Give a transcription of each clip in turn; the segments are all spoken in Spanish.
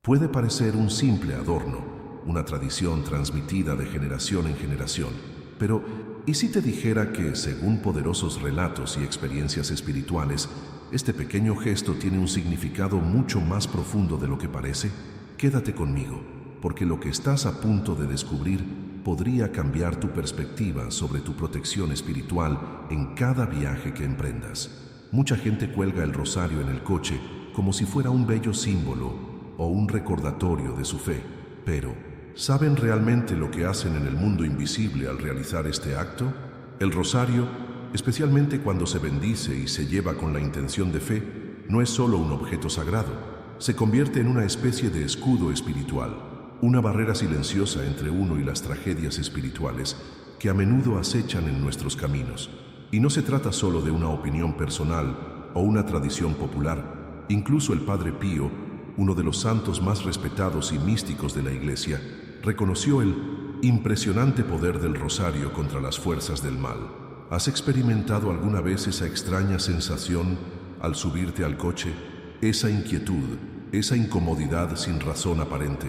Puede parecer un simple adorno, una tradición transmitida de generación en generación, pero ¿y si te dijera que, según poderosos relatos y experiencias espirituales, este pequeño gesto tiene un significado mucho más profundo de lo que parece? Quédate conmigo, porque lo que estás a punto de descubrir podría cambiar tu perspectiva sobre tu protección espiritual en cada viaje que emprendas. Mucha gente cuelga el rosario en el coche como si fuera un bello símbolo o un recordatorio de su fe, pero ¿saben realmente lo que hacen en el mundo invisible al realizar este acto? El rosario, especialmente cuando se bendice y se lleva con la intención de fe, no es solo un objeto sagrado, se convierte en una especie de escudo espiritual, una barrera silenciosa entre uno y las tragedias espirituales que a menudo acechan en nuestros caminos. Y no se trata solo de una opinión personal o una tradición popular. Incluso el Padre Pío, uno de los santos más respetados y místicos de la Iglesia, reconoció el impresionante poder del rosario contra las fuerzas del mal. ¿Has experimentado alguna vez esa extraña sensación al subirte al coche? Esa inquietud, esa incomodidad sin razón aparente.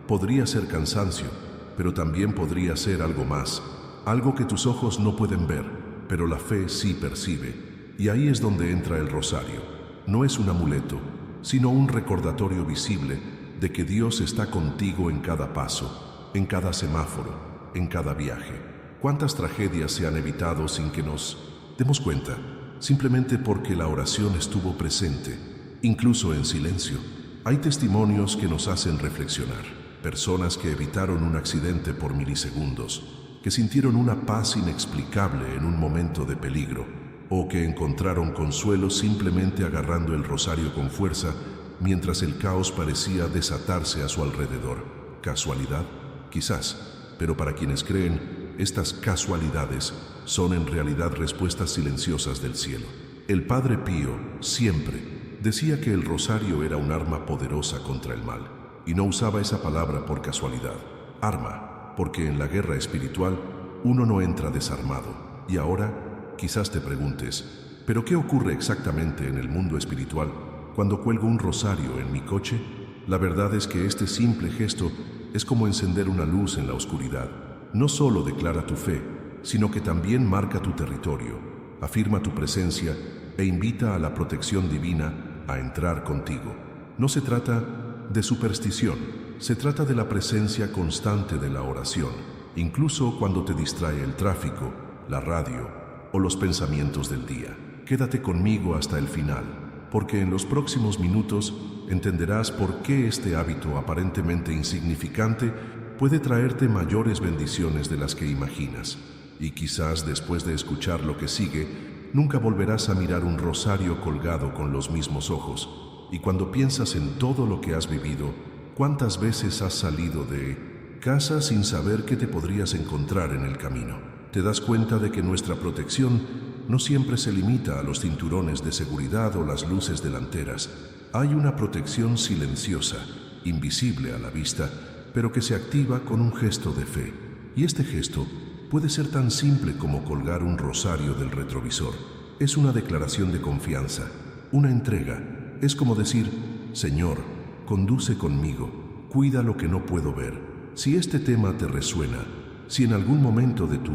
Podría ser cansancio, pero también podría ser algo más, algo que tus ojos no pueden ver, pero la fe sí percibe. Y ahí es donde entra el rosario. No es un amuleto, sino un recordatorio visible de que Dios está contigo en cada paso, en cada semáforo, en cada viaje. ¿Cuántas tragedias se han evitado sin que nos demos cuenta? Simplemente porque la oración estuvo presente, incluso en silencio. Hay testimonios que nos hacen reflexionar. Personas que evitaron un accidente por milisegundos, que sintieron una paz inexplicable en un momento de peligro, o que encontraron consuelo simplemente agarrando el rosario con fuerza mientras el caos parecía desatarse a su alrededor. ¿Casualidad? Quizás, pero para quienes creen, estas casualidades son en realidad respuestas silenciosas del cielo. El Padre Pío siempre decía que el rosario era un arma poderosa contra el mal, y no usaba esa palabra por casualidad. Arma, porque en la guerra espiritual uno no entra desarmado. Y ahora, quizás te preguntes, ¿pero qué ocurre exactamente en el mundo espiritual cuando cuelgo un rosario en mi coche? La verdad es que este simple gesto es como encender una luz en la oscuridad. No solo declara tu fe, sino que también marca tu territorio, afirma tu presencia e invita a la protección divina a entrar contigo. No se trata de superstición, se trata de la presencia constante de la oración, incluso cuando te distrae el tráfico, la radio o los pensamientos del día. Quédate conmigo hasta el final, porque en los próximos minutos entenderás por qué este hábito aparentemente insignificante puede traerte mayores bendiciones de las que imaginas. Y quizás después de escuchar lo que sigue, nunca volverás a mirar un rosario colgado con los mismos ojos. Y cuando piensas en todo lo que has vivido, ¿cuántas veces has salido de casa sin saber qué te podrías encontrar en el camino? Te das cuenta de que nuestra protección no siempre se limita a los cinturones de seguridad o las luces delanteras. Hay una protección silenciosa, invisible a la vista, pero que se activa con un gesto de fe. Y este gesto puede ser tan simple como colgar un rosario del retrovisor. Es una declaración de confianza, una entrega. Es como decir, Señor, conduce conmigo, cuida lo que no puedo ver. Si este tema te resuena, si en algún momento de tu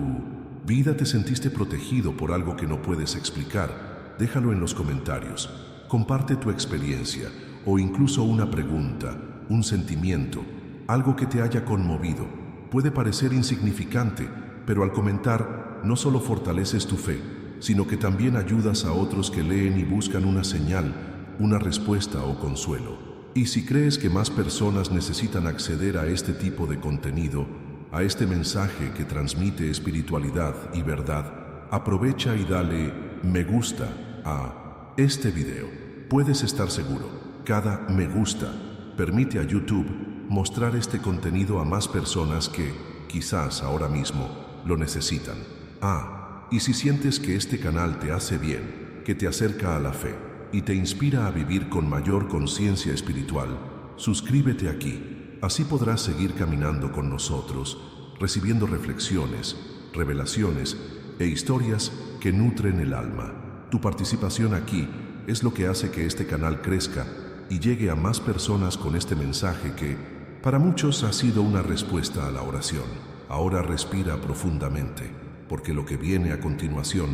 vida te sentiste protegido por algo que no puedes explicar, déjalo en los comentarios. Comparte tu experiencia o incluso una pregunta, un sentimiento, algo que te haya conmovido. Puede parecer insignificante, pero al comentar no solo fortaleces tu fe, sino que también ayudas a otros que leen y buscan una señal, una respuesta o consuelo. Y si crees que más personas necesitan acceder a este tipo de contenido, a este mensaje que transmite espiritualidad y verdad, aprovecha y dale me gusta a este video. Puedes estar seguro, cada me gusta permite a YouTube mostrar este contenido a más personas que, quizás ahora mismo, lo necesitan. Y si sientes que este canal te hace bien, que te acerca a la fe y te inspira a vivir con mayor conciencia espiritual, suscríbete aquí. Así podrás seguir caminando con nosotros, recibiendo reflexiones, revelaciones e historias que nutren el alma. Tu participación aquí es lo que hace que este canal crezca y llegue a más personas con este mensaje que, para muchos, ha sido una respuesta a la oración. Ahora respira profundamente, porque lo que viene a continuación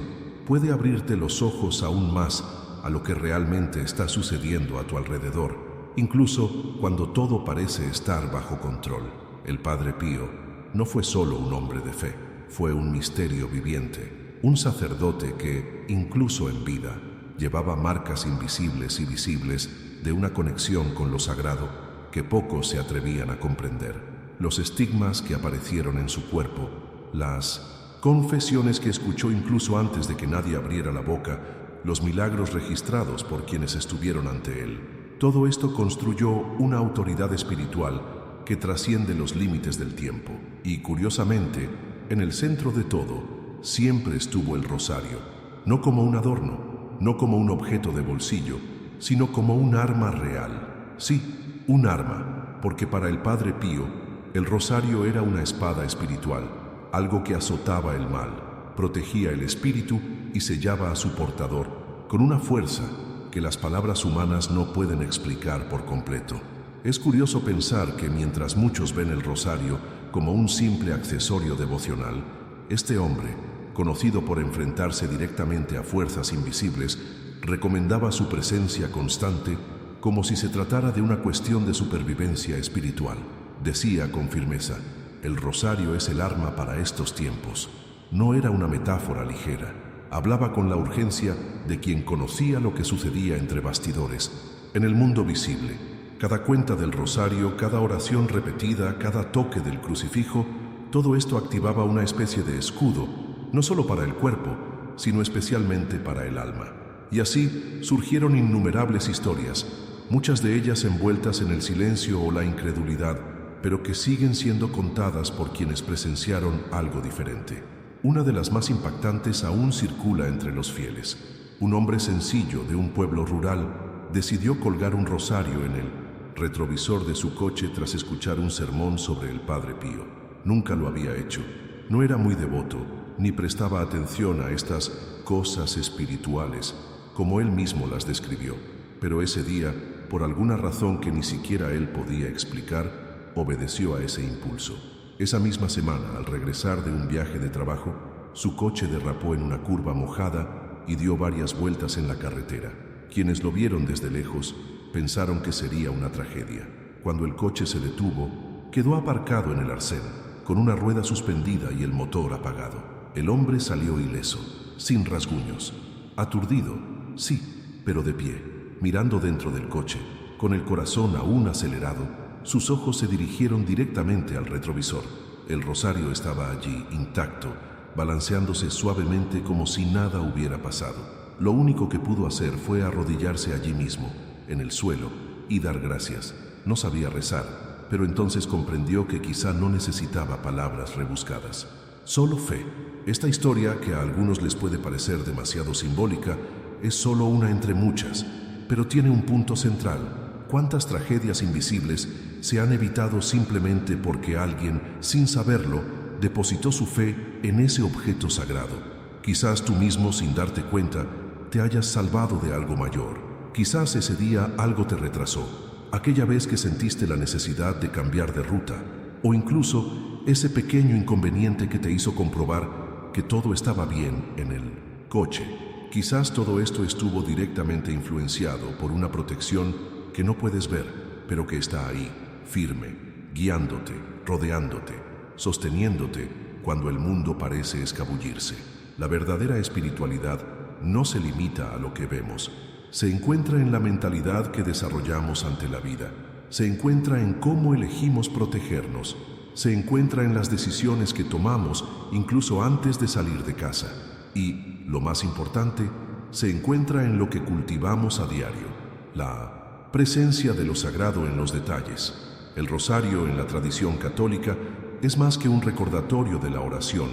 puede abrirte los ojos aún más a lo que realmente está sucediendo a tu alrededor, incluso cuando todo parece estar bajo control. El Padre Pío no fue solo un hombre de fe, fue un misterio viviente, un sacerdote que, incluso en vida, llevaba marcas invisibles y visibles de una conexión con lo sagrado que pocos se atrevían a comprender. Los estigmas que aparecieron en su cuerpo, las confesiones que escuchó incluso antes de que nadie abriera la boca, los milagros registrados por quienes estuvieron ante él. Todo esto construyó una autoridad espiritual que trasciende los límites del tiempo. Y curiosamente, en el centro de todo, siempre estuvo el rosario, no como un adorno, no como un objeto de bolsillo, sino como un arma real. Sí, un arma, porque para el Padre Pío, el rosario era una espada espiritual, algo que azotaba el mal, protegía el espíritu y sellaba a su portador con una fuerza que las palabras humanas no pueden explicar por completo. Es curioso pensar que mientras muchos ven el rosario como un simple accesorio devocional, este hombre, conocido por enfrentarse directamente a fuerzas invisibles, recomendaba su presencia constante como si se tratara de una cuestión de supervivencia espiritual. Decía con firmeza: el rosario es el arma para estos tiempos. No era una metáfora ligera. Hablaba con la urgencia de quien conocía lo que sucedía entre bastidores, en el mundo visible. Cada cuenta del rosario, cada oración repetida, cada toque del crucifijo, todo esto activaba una especie de escudo, no solo para el cuerpo, sino especialmente para el alma. Y así surgieron innumerables historias, muchas de ellas envueltas en el silencio o la incredulidad, pero que siguen siendo contadas por quienes presenciaron algo diferente. Una de las más impactantes aún circula entre los fieles. Un hombre sencillo de un pueblo rural decidió colgar un rosario en el retrovisor de su coche tras escuchar un sermón sobre el Padre Pío. Nunca lo había hecho. No era muy devoto, ni prestaba atención a estas cosas espirituales, como él mismo las describió. Pero ese día, por alguna razón que ni siquiera él podía explicar, obedeció a ese impulso. Esa misma semana, al regresar de un viaje de trabajo, su coche derrapó en una curva mojada y dio varias vueltas en la carretera. Quienes lo vieron desde lejos pensaron que sería una tragedia. Cuando el coche se detuvo, quedó aparcado en el arcén, con una rueda suspendida y el motor apagado. El hombre salió ileso, sin rasguños, aturdido, sí, pero de pie, mirando dentro del coche, con el corazón aún acelerado. Sus ojos se dirigieron directamente al retrovisor. El rosario estaba allí, intacto, balanceándose suavemente como si nada hubiera pasado. Lo único que pudo hacer fue arrodillarse allí mismo, en el suelo, y dar gracias. No sabía rezar, pero entonces comprendió que quizá no necesitaba palabras rebuscadas. Solo fe. Esta historia, que a algunos les puede parecer demasiado simbólica, es solo una entre muchas, pero tiene un punto central. ¿Cuántas tragedias invisibles se han evitado simplemente porque alguien, sin saberlo, depositó su fe en ese objeto sagrado? Quizás tú mismo, sin darte cuenta, te hayas salvado de algo mayor. Quizás ese día algo te retrasó, aquella vez que sentiste la necesidad de cambiar de ruta, o incluso ese pequeño inconveniente que te hizo comprobar que todo estaba bien en el coche. Quizás todo esto estuvo directamente influenciado por una protección que no puedes ver, pero que está ahí, firme, guiándote, rodeándote, sosteniéndote cuando el mundo parece escabullirse. La verdadera espiritualidad no se limita a lo que vemos. Se encuentra en la mentalidad que desarrollamos ante la vida. Se encuentra en cómo elegimos protegernos. Se encuentra en las decisiones que tomamos incluso antes de salir de casa. Y, lo más importante, se encuentra en lo que cultivamos a diario. La presencia de lo sagrado en los detalles. El rosario en la tradición católica es más que un recordatorio de la oración.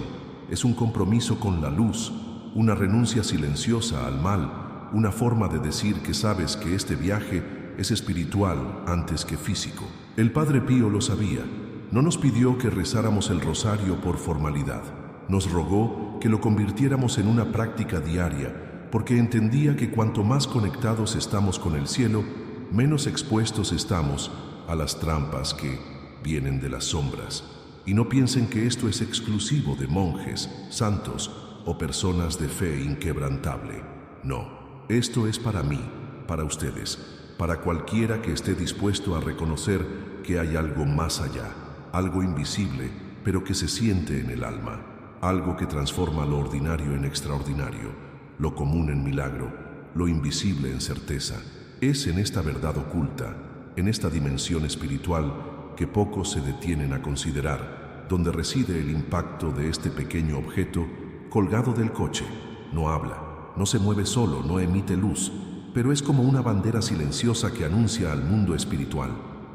Es un compromiso con la luz, una renuncia silenciosa al mal, una forma de decir que sabes que este viaje es espiritual antes que físico. El Padre Pío lo sabía. No nos pidió que rezáramos el rosario por formalidad. Nos rogó que lo convirtiéramos en una práctica diaria, porque entendía que cuanto más conectados estamos con el cielo, menos expuestos estamos a las trampas que vienen de las sombras. Y no piensen que esto es exclusivo de monjes, santos o personas de fe inquebrantable. No, esto es para mí, para ustedes, para cualquiera que esté dispuesto a reconocer que hay algo más allá, algo invisible, pero que se siente en el alma, algo que transforma lo ordinario en extraordinario, lo común en milagro, lo invisible en certeza. Es en esta verdad oculta, en esta dimensión espiritual que pocos se detienen a considerar, donde reside el impacto de este pequeño objeto colgado del coche. No habla, no se mueve solo, no emite luz, pero es como una bandera silenciosa que anuncia al mundo espiritual: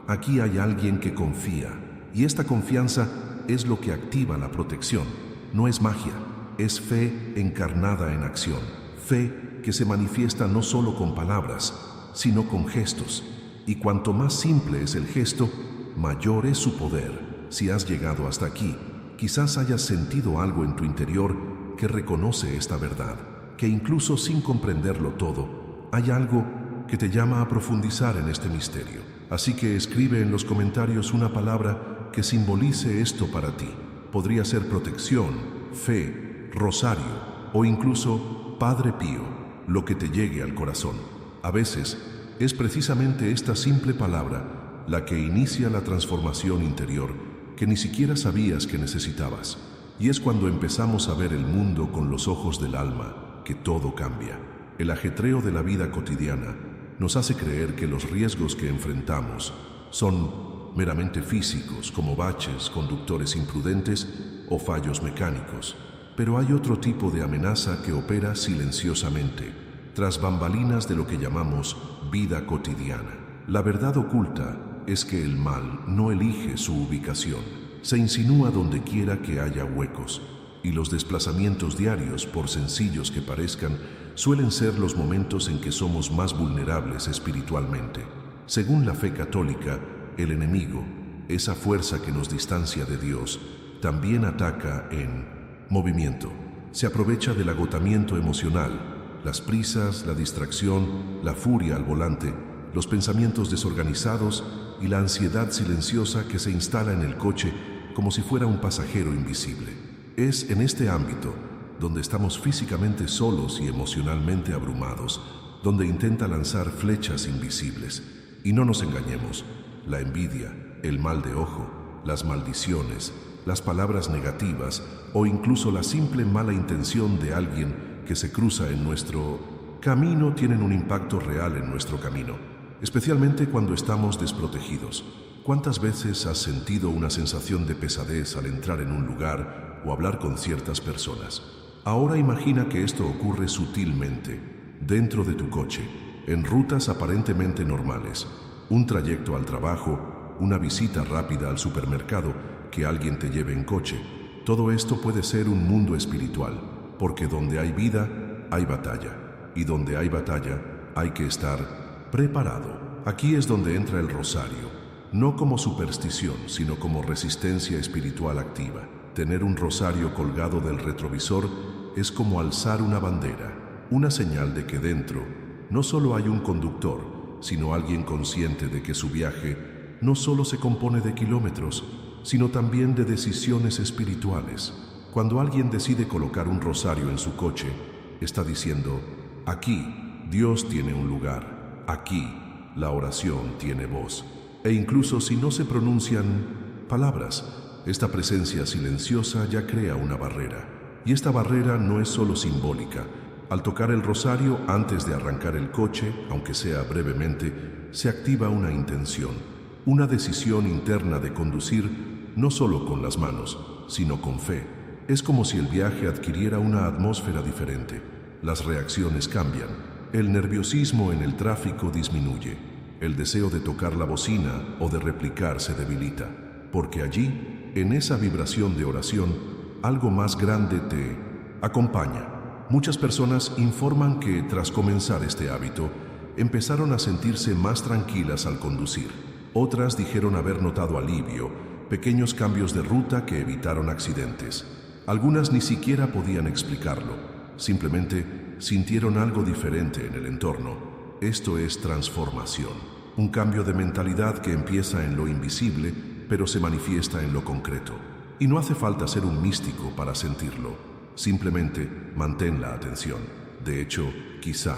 aquí hay alguien que confía, y esta confianza es lo que activa la protección. No es magia, es fe encarnada en acción, fe que se manifiesta no solo con palabras, sino con gestos. Y cuanto más simple es el gesto, mayor es su poder. Si has llegado hasta aquí, quizás hayas sentido algo en tu interior que reconoce esta verdad, que incluso sin comprenderlo todo, hay algo que te llama a profundizar en este misterio. Así que escribe en los comentarios una palabra que simbolice esto para ti. Podría ser protección, fe, rosario o incluso Padre Pío, lo que te llegue al corazón. A veces, es precisamente esta simple palabra la que inicia la transformación interior que ni siquiera sabías que necesitabas. Y es cuando empezamos a ver el mundo con los ojos del alma que todo cambia. El ajetreo de la vida cotidiana nos hace creer que los riesgos que enfrentamos son meramente físicos, como baches, conductores imprudentes o fallos mecánicos. Pero hay otro tipo de amenaza que opera silenciosamente, tras bambalinas de lo que llamamos vida cotidiana. La verdad oculta es que el mal no elige su ubicación, se insinúa donde quiera que haya huecos, y los desplazamientos diarios, por sencillos que parezcan, suelen ser los momentos en que somos más vulnerables espiritualmente. Según la fe católica, el enemigo, esa fuerza que nos distancia de Dios, también ataca en movimiento. Se aprovecha del agotamiento emocional, las prisas, la distracción, la furia al volante, los pensamientos desorganizados y la ansiedad silenciosa que se instala en el coche como si fuera un pasajero invisible. Es en este ámbito donde estamos físicamente solos y emocionalmente abrumados, donde intenta lanzar flechas invisibles. Y no nos engañemos, la envidia, el mal de ojo, las maldiciones, las palabras negativas o incluso la simple mala intención de alguien que se cruza en nuestro camino tienen un impacto real en nuestro camino, especialmente cuando estamos desprotegidos. ¿Cuántas veces has sentido una sensación de pesadez al entrar en un lugar o hablar con ciertas personas? Ahora imagina que esto ocurre sutilmente, dentro de tu coche, en rutas aparentemente normales, un trayecto al trabajo, una visita rápida al supermercado, que alguien te lleve en coche. Todo esto puede ser un mundo espiritual, porque donde hay vida, hay batalla, y donde hay batalla, hay que estar preparado. Aquí es donde entra el rosario, no como superstición, sino como resistencia espiritual activa. Tener un rosario colgado del retrovisor es como alzar una bandera, una señal de que dentro no solo hay un conductor, sino alguien consciente de que su viaje no solo se compone de kilómetros, sino también de decisiones espirituales. Cuando alguien decide colocar un rosario en su coche, está diciendo: aquí Dios tiene un lugar, aquí la oración tiene voz. E incluso si no se pronuncian palabras, esta presencia silenciosa ya crea una barrera. Y esta barrera no es solo simbólica. Al tocar el rosario antes de arrancar el coche, aunque sea brevemente, se activa una intención, una decisión interna de conducir no solo con las manos, sino con fe. Es como si el viaje adquiriera una atmósfera diferente. Las reacciones cambian. El nerviosismo en el tráfico disminuye. El deseo de tocar la bocina o de replicar se debilita. Porque allí, en esa vibración de oración, algo más grande te acompaña. Muchas personas informan que, tras comenzar este hábito, empezaron a sentirse más tranquilas al conducir. Otras dijeron haber notado alivio, pequeños cambios de ruta que evitaron accidentes. Algunas ni siquiera podían explicarlo, simplemente sintieron algo diferente en el entorno. Esto es transformación. un cambio de mentalidad que empieza en lo invisible, pero se manifiesta en lo concreto. Y no hace falta ser un místico para sentirlo. Simplemente mantén la atención. De hecho, quizá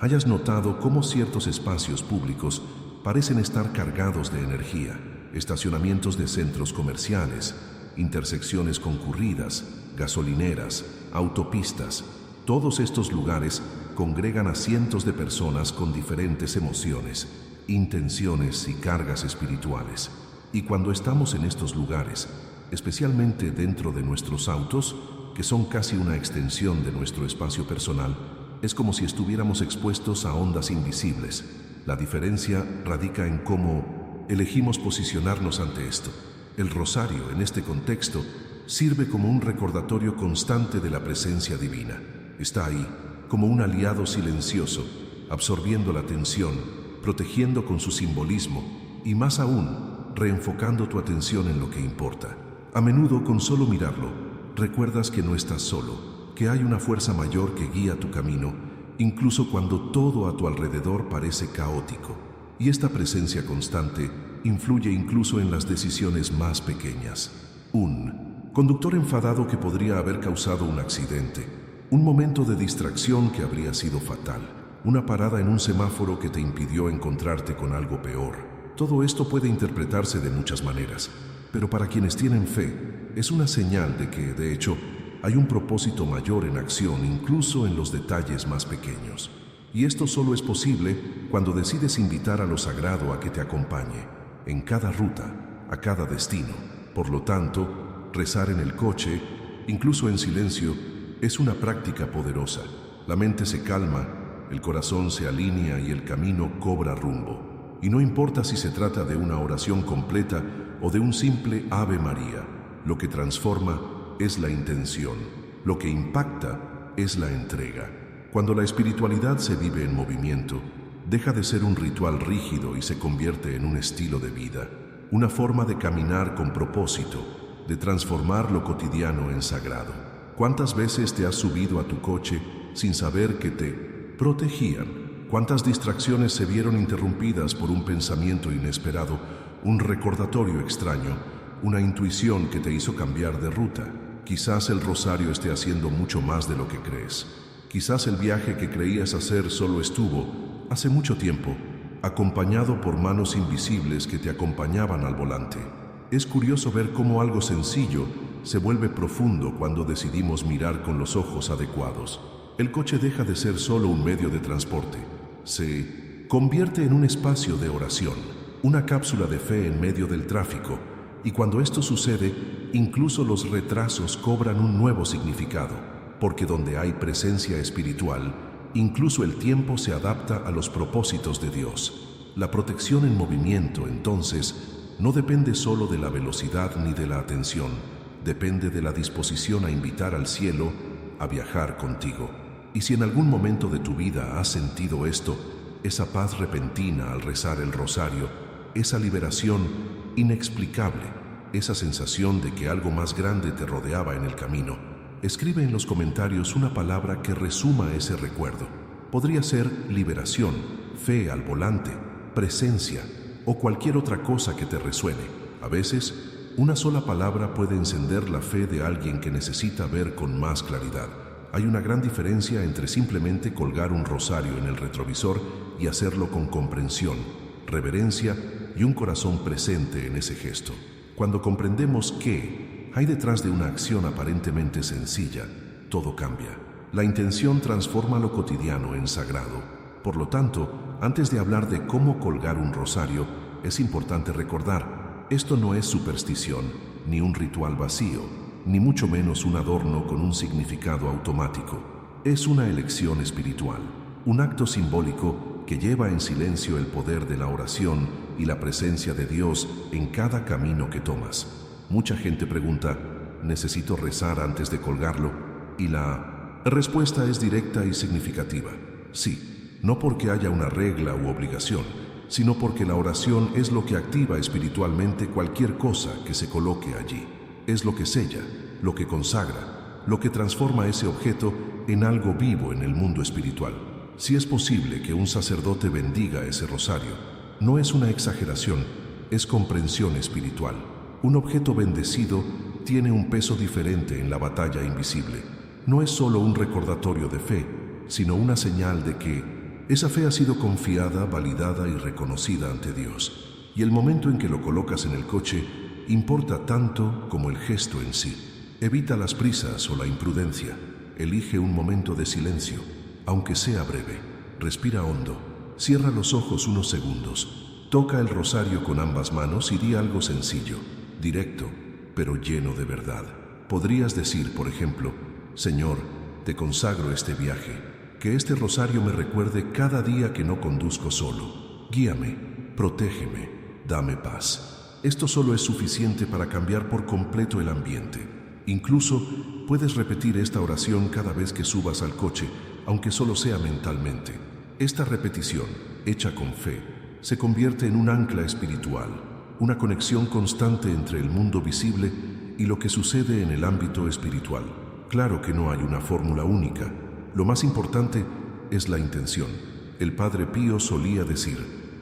hayas notado cómo ciertos espacios públicos parecen estar cargados de energía. Estacionamientos de centros comerciales, intersecciones concurridas, gasolineras, autopistas. Todos estos lugares congregan a cientos de personas con diferentes emociones, intenciones y cargas espirituales. Y cuando estamos en estos lugares, especialmente dentro de nuestros autos, que son casi una extensión de nuestro espacio personal, es como si estuviéramos expuestos a ondas invisibles. La diferencia radica en cómo elegimos posicionarnos ante esto. El rosario, en este contexto, sirve como un recordatorio constante de la presencia divina. Está ahí, como un aliado silencioso, absorbiendo la atención, protegiendo con su simbolismo y, más aún, reenfocando tu atención en lo que importa. A menudo, con solo mirarlo, recuerdas que no estás solo, que hay una fuerza mayor que guía tu camino, incluso cuando todo a tu alrededor parece caótico. Y esta presencia constante influye incluso en las decisiones más pequeñas. Un conductor enfadado que podría haber causado un accidente, un momento de distracción que habría sido fatal, una parada en un semáforo que te impidió encontrarte con algo peor. Todo esto puede interpretarse de muchas maneras, pero para quienes tienen fe, es una señal de que, de hecho, hay un propósito mayor en acción, incluso en los detalles más pequeños. Y esto solo es posible cuando decides invitar a lo sagrado a que te acompañe, en cada ruta, a cada destino. Por lo tanto, rezar en el coche, incluso en silencio, es una práctica poderosa. La mente se calma, el corazón se alinea y el camino cobra rumbo. Y no importa si se trata de una oración completa o de un simple Ave María, lo que transforma es la intención, lo que impacta es la entrega. Cuando la espiritualidad se vive en movimiento, deja de ser un ritual rígido y se convierte en un estilo de vida, una forma de caminar con propósito, de transformar lo cotidiano en sagrado. ¿Cuántas veces te has subido a tu coche sin saber que te protegían? ¿Cuántas distracciones se vieron interrumpidas por un pensamiento inesperado, un recordatorio extraño, una intuición que te hizo cambiar de ruta? Quizás el rosario esté haciendo mucho más de lo que crees. Quizás el viaje que creías hacer solo estuvo, hace mucho tiempo, acompañado por manos invisibles que te acompañaban al volante. Es curioso ver cómo algo sencillo se vuelve profundo cuando decidimos mirar con los ojos adecuados. El coche deja de ser solo un medio de transporte. Se convierte en un espacio de oración, una cápsula de fe en medio del tráfico. Y cuando esto sucede, incluso los retrasos cobran un nuevo significado, porque donde hay presencia espiritual, incluso el tiempo se adapta a los propósitos de Dios. La protección en movimiento, entonces, no depende solo de la velocidad ni de la atención, depende de la disposición a invitar al cielo a viajar contigo. Y si en algún momento de tu vida has sentido esto, esa paz repentina al rezar el rosario, esa liberación inexplicable, esa sensación de que algo más grande te rodeaba en el camino, escribe en los comentarios una palabra que resuma ese recuerdo. Podría ser liberación, fe al volante, presencia o cualquier otra cosa que te resuene. A veces, una sola palabra puede encender la fe de alguien que necesita ver con más claridad. Hay una gran diferencia entre simplemente colgar un rosario en el retrovisor y hacerlo con comprensión, reverencia y un corazón presente en ese gesto. Cuando comprendemos qué hay detrás de una acción aparentemente sencilla, todo cambia. La intención transforma lo cotidiano en sagrado. Por lo tanto, antes de hablar de cómo colgar un rosario, es importante recordar, esto no es superstición, ni un ritual vacío, ni mucho menos un adorno con un significado automático. Es una elección espiritual, un acto simbólico que lleva en silencio el poder de la oración y la presencia de Dios en cada camino que tomas. Mucha gente pregunta, ¿necesito rezar antes de colgarlo? Y la respuesta es directa y significativa. Sí, no porque haya una regla u obligación, sino porque la oración es lo que activa espiritualmente cualquier cosa que se coloque allí. Es lo que sella, lo que consagra, lo que transforma ese objeto en algo vivo en el mundo espiritual. Si es posible que un sacerdote bendiga ese rosario, No es una exageración, es comprensión espiritual. Un objeto bendecido tiene un peso diferente en la batalla invisible. No es solo un recordatorio de fe, sino una señal de que esa fe ha sido confiada, validada y reconocida ante Dios. Y el momento en que lo colocas en el coche importa tanto como el gesto en sí. Evita las prisas o la imprudencia. Elige un momento de silencio, aunque sea breve. Respira hondo. Cierra los ojos unos segundos. Toca el rosario con ambas manos y di algo sencillo, directo, pero lleno de verdad. Podrías decir, por ejemplo, Señor, te consagro este viaje. Que este rosario me recuerde cada día que no conduzco solo. Guíame, protégeme, dame paz. Esto solo es suficiente para cambiar por completo el ambiente. Incluso puedes repetir esta oración cada vez que subas al coche, aunque solo sea mentalmente. Esta repetición, hecha con fe, se convierte en un ancla espiritual, una conexión constante entre el mundo visible y lo que sucede en el ámbito espiritual. Claro que no hay una fórmula única. Lo más importante es la intención. El Padre Pío solía decir,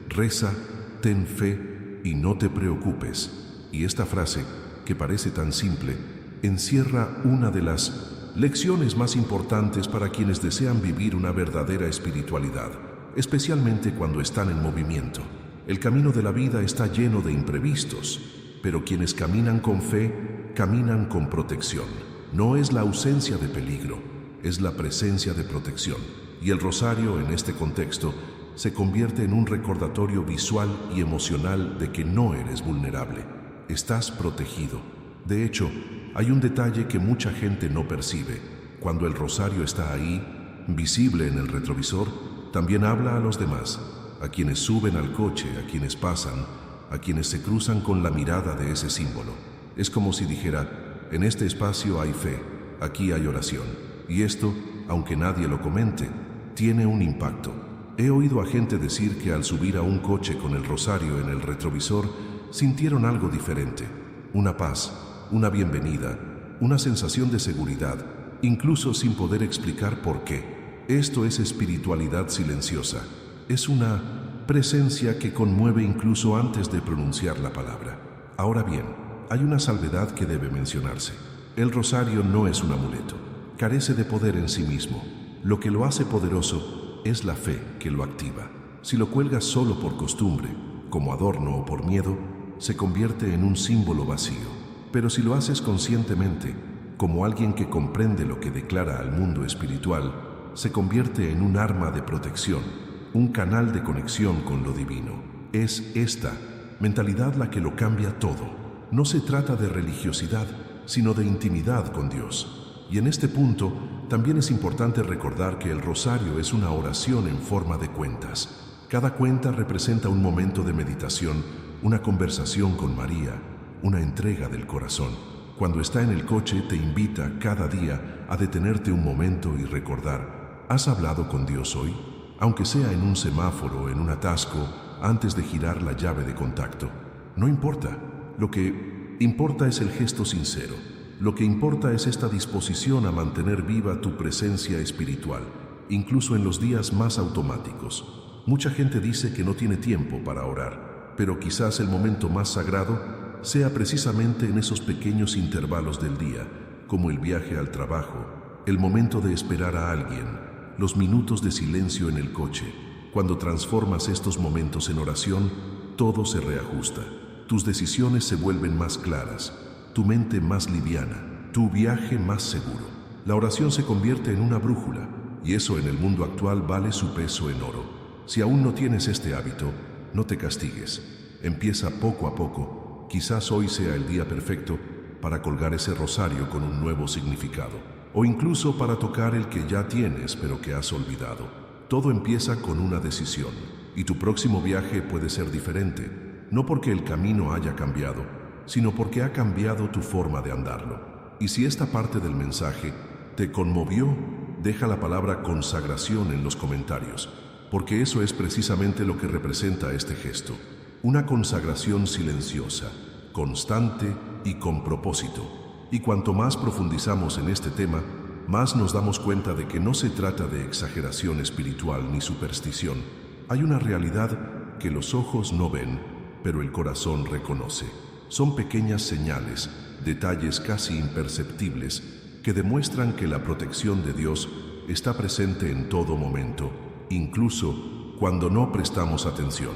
reza, ten fe y no te preocupes. Y esta frase, que parece tan simple, encierra una de las lecciones más importantes para quienes desean vivir una verdadera espiritualidad, especialmente cuando están en movimiento. El camino de la vida está lleno de imprevistos, pero quienes caminan con fe, caminan con protección. No es la ausencia de peligro, es la presencia de protección. Y el rosario, en este contexto, se convierte en un recordatorio visual y emocional de que no eres vulnerable. Estás protegido. De hecho, hay un detalle que mucha gente no percibe. Cuando el rosario está ahí, visible en el retrovisor, también habla a los demás, a quienes suben al coche, a quienes pasan, a quienes se cruzan con la mirada de ese símbolo. Es como si dijera, en este espacio hay fe, aquí hay oración. Y esto, aunque nadie lo comente, tiene un impacto. He oído a gente decir que al subir a un coche con el rosario en el retrovisor, sintieron algo diferente. Una paz, una bienvenida, una sensación de seguridad, incluso sin poder explicar por qué. Esto es espiritualidad silenciosa. Es una presencia que conmueve incluso antes de pronunciar la palabra. Ahora bien, hay una salvedad que debe mencionarse. El rosario no es un amuleto. Carece de poder en sí mismo. Lo que lo hace poderoso es la fe que lo activa. Si lo cuelgas solo por costumbre, como adorno o por miedo, se convierte en un símbolo vacío. Pero si lo haces conscientemente, como alguien que comprende lo que declara al mundo espiritual, se convierte en un arma de protección, un canal de conexión con lo divino. Es esta mentalidad la que lo cambia todo. No se trata de religiosidad, sino de intimidad con Dios. Y en este punto, también es importante recordar que el rosario es una oración en forma de cuentas. Cada cuenta representa un momento de meditación, una conversación con María, una entrega del corazón. Cuando está en el coche, te invita cada día a detenerte un momento y recordar, ¿has hablado con Dios hoy? Aunque sea en un semáforo, en un atasco, antes de girar la llave de contacto. No importa. Lo que importa es el gesto sincero. Lo que importa es esta disposición a mantener viva tu presencia espiritual, incluso en los días más automáticos. Mucha gente dice que no tiene tiempo para orar, pero quizás el momento más sagrado sea precisamente en esos pequeños intervalos del día, como el viaje al trabajo, el momento de esperar a alguien, los minutos de silencio en el coche. Cuando transformas estos momentos en oración, todo se reajusta. Tus decisiones se vuelven más claras, tu mente más liviana, tu viaje más seguro. La oración se convierte en una brújula, y eso en el mundo actual vale su peso en oro. Si aún no tienes este hábito, no te castigues. Empieza poco a poco. Quizás hoy sea el día perfecto para colgar ese rosario con un nuevo significado, o incluso para tocar el que ya tienes pero que has olvidado. Todo empieza con una decisión, y tu próximo viaje puede ser diferente, no porque el camino haya cambiado, sino porque ha cambiado tu forma de andarlo. Y si esta parte del mensaje te conmovió, deja la palabra consagración en los comentarios, porque eso es precisamente lo que representa este gesto. Una consagración silenciosa, constante y con propósito. Y cuanto más profundizamos en este tema, más nos damos cuenta de que no se trata de exageración espiritual ni superstición. Hay una realidad que los ojos no ven, pero el corazón reconoce. Son pequeñas señales, detalles casi imperceptibles, que demuestran que la protección de Dios está presente en todo momento, incluso cuando no prestamos atención.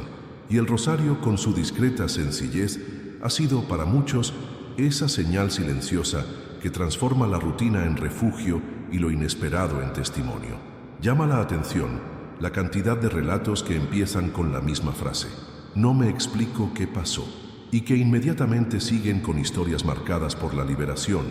Y el rosario, con su discreta sencillez, ha sido para muchos esa señal silenciosa que transforma la rutina en refugio y lo inesperado en testimonio. Llama la atención la cantidad de relatos que empiezan con la misma frase: no me explico qué pasó, y que inmediatamente siguen con historias marcadas por la liberación,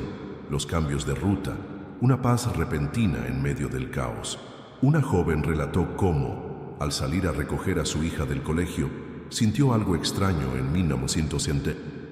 los cambios de ruta, una paz repentina en medio del caos. Una joven relató cómo, al salir a recoger a su hija del colegio, sintió algo extraño en 1960,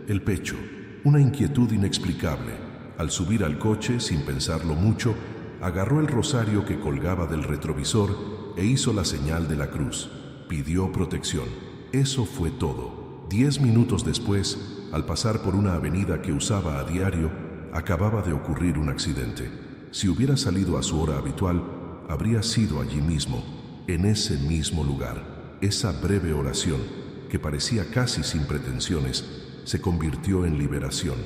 el pecho, una inquietud inexplicable. Al subir al coche, sin pensarlo mucho, agarró el rosario que colgaba del retrovisor e hizo la señal de la cruz. Pidió protección. Eso fue todo. 10 minutos después, al pasar por una avenida que usaba a diario, acababa de ocurrir un accidente. Si hubiera salido a su hora habitual, habría sido allí mismo, en ese mismo lugar. Esa breve oración, que parecía casi sin pretensiones, se convirtió en liberación,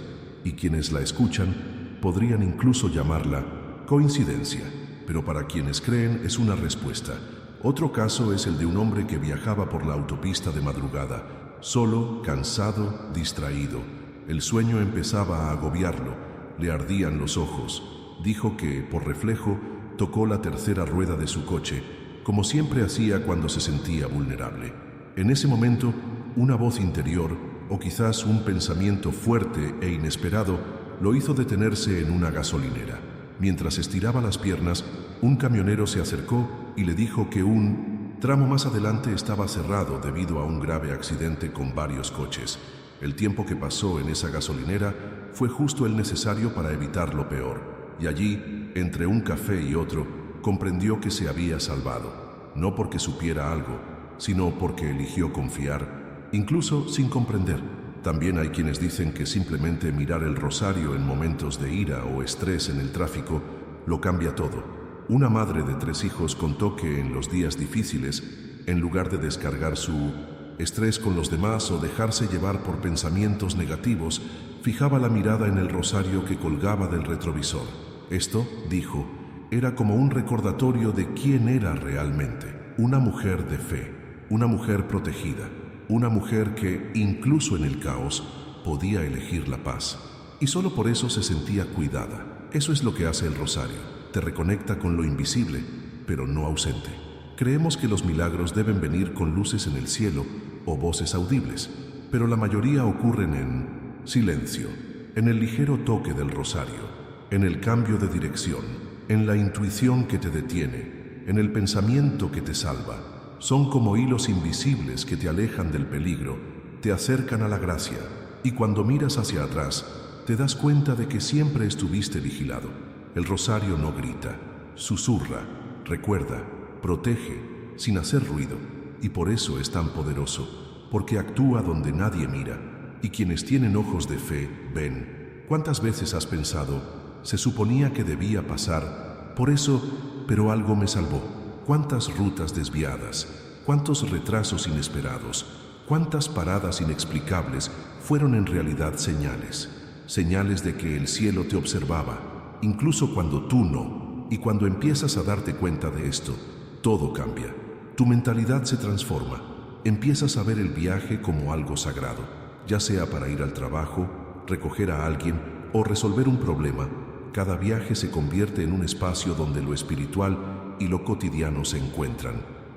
y quienes la escuchan podrían incluso llamarla coincidencia, pero para quienes creen es una respuesta. Otro caso es el de un hombre que viajaba por la autopista de madrugada, solo, cansado, distraído. El sueño empezaba a agobiarlo, le ardían los ojos. Dijo que, por reflejo, tocó la tercera rueda de su coche, como siempre hacía cuando se sentía vulnerable. En ese momento, una voz interior, o quizás un pensamiento fuerte e inesperado, lo hizo detenerse en una gasolinera. Mientras estiraba las piernas, un camionero se acercó y le dijo que un tramo más adelante estaba cerrado debido a un grave accidente con varios coches. El tiempo que pasó en esa gasolinera fue justo el necesario para evitar lo peor, y allí, entre un café y otro, comprendió que se había salvado, no porque supiera algo, sino porque eligió confiar, incluso sin comprender. También hay quienes dicen que simplemente mirar el rosario en momentos de ira o estrés en el tráfico lo cambia todo. Una madre de 3 hijos contó que en los días difíciles, en lugar de descargar su estrés con los demás o dejarse llevar por pensamientos negativos, fijaba la mirada en el rosario que colgaba del retrovisor. Esto, dijo, era como un recordatorio de quién era realmente. Una mujer de fe, una mujer protegida, una mujer que, incluso en el caos, podía elegir la paz. Y solo por eso se sentía cuidada. Eso es lo que hace el rosario. Te reconecta con lo invisible, pero no ausente. Creemos que los milagros deben venir con luces en el cielo o voces audibles, pero la mayoría ocurren en silencio, en el ligero toque del rosario, en el cambio de dirección, en la intuición que te detiene, en el pensamiento que te salva. Son como hilos invisibles que te alejan del peligro, te acercan a la gracia, y cuando miras hacia atrás, te das cuenta de que siempre estuviste vigilado. El rosario no grita, susurra, recuerda, protege, sin hacer ruido, y por eso es tan poderoso, porque actúa donde nadie mira, y quienes tienen ojos de fe ven. ¿Cuántas veces has pensado, se suponía que debía pasar, por eso, pero algo me salvó? ¿Cuántas rutas desviadas, cuántos retrasos inesperados, cuántas paradas inexplicables fueron en realidad señales? Señales de que el cielo te observaba, incluso cuando tú no. Y cuando empiezas a darte cuenta de esto, todo cambia. Tu mentalidad se transforma. Empiezas a ver el viaje como algo sagrado, ya sea para ir al trabajo, recoger a alguien o resolver un problema. Cada viaje se convierte en un espacio donde lo espiritual y lo cotidiano se encuentran,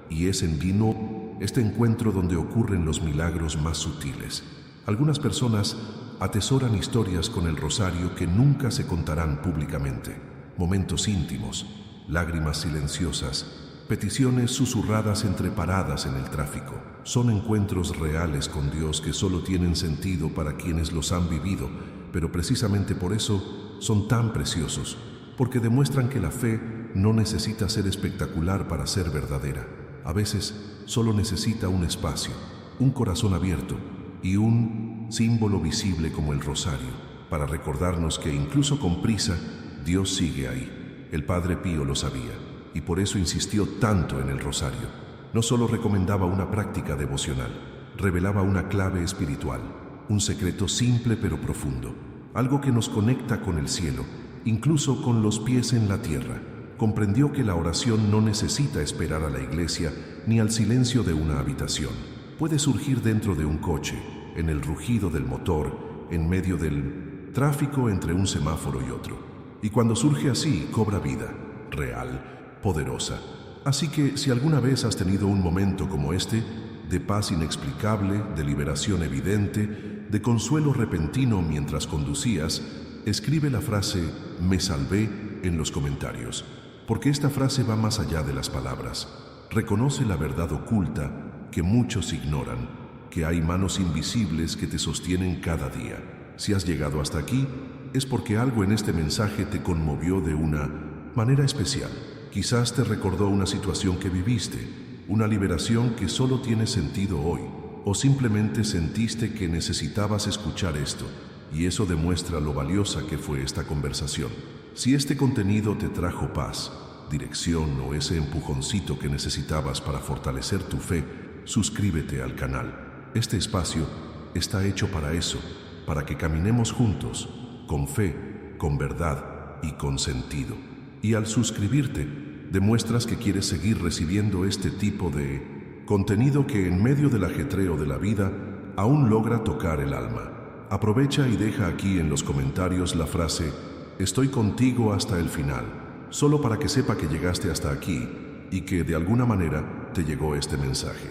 y es en vino este encuentro donde ocurren los milagros más sutiles. Algunas personas atesoran historias con el rosario que nunca se contarán públicamente, momentos íntimos, lágrimas silenciosas, peticiones susurradas entre paradas en el tráfico. Son encuentros reales con Dios que solo tienen sentido para quienes los han vivido, pero precisamente por eso son tan preciosos, porque demuestran que la fe no necesita ser espectacular para ser verdadera. A veces solo necesita un espacio, un corazón abierto y un símbolo visible como el rosario, para recordarnos que incluso con prisa, Dios sigue ahí. El Padre Pío lo sabía y por eso insistió tanto en el rosario. No solo recomendaba una práctica devocional, revelaba una clave espiritual, un secreto simple pero profundo, algo que nos conecta con el cielo, incluso con los pies en la tierra. Comprendió que la oración no necesita esperar a la iglesia ni al silencio de una habitación. Puede surgir dentro de un coche, en el rugido del motor, en medio del tráfico entre un semáforo y otro. Y cuando surge así, cobra vida, real, poderosa. Así que si alguna vez has tenido un momento como este, de paz inexplicable, de liberación evidente, de consuelo repentino mientras conducías, escribe la frase "me salvé" en los comentarios, porque esta frase va más allá de las palabras. Reconoce la verdad oculta que muchos ignoran, que hay manos invisibles que te sostienen cada día. Si has llegado hasta aquí, es porque algo en este mensaje te conmovió de una manera especial. Quizás te recordó una situación que viviste, una liberación que solo tiene sentido hoy, o simplemente sentiste que necesitabas escuchar esto, y eso demuestra lo valiosa que fue esta conversación. Si este contenido te trajo paz, dirección o ese empujoncito que necesitabas para fortalecer tu fe, suscríbete al canal. Este espacio está hecho para eso, para que caminemos juntos, con fe, con verdad y con sentido. Y al suscribirte, demuestras que quieres seguir recibiendo este tipo de contenido que en medio del ajetreo de la vida aún logra tocar el alma. Aprovecha y deja aquí en los comentarios la frase "estoy contigo hasta el final", solo para que sepa que llegaste hasta aquí y que de alguna manera te llegó este mensaje.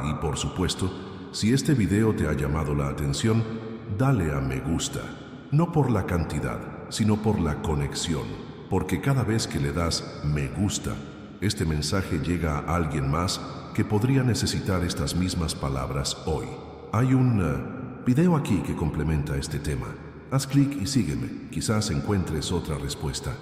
Y por supuesto, si este video te ha llamado la atención, dale a me gusta, no por la cantidad, sino por la conexión. Porque cada vez que le das me gusta, este mensaje llega a alguien más que podría necesitar estas mismas palabras hoy. Hay un video aquí que complementa este tema. Haz clic y sígueme, quizás encuentres otra respuesta.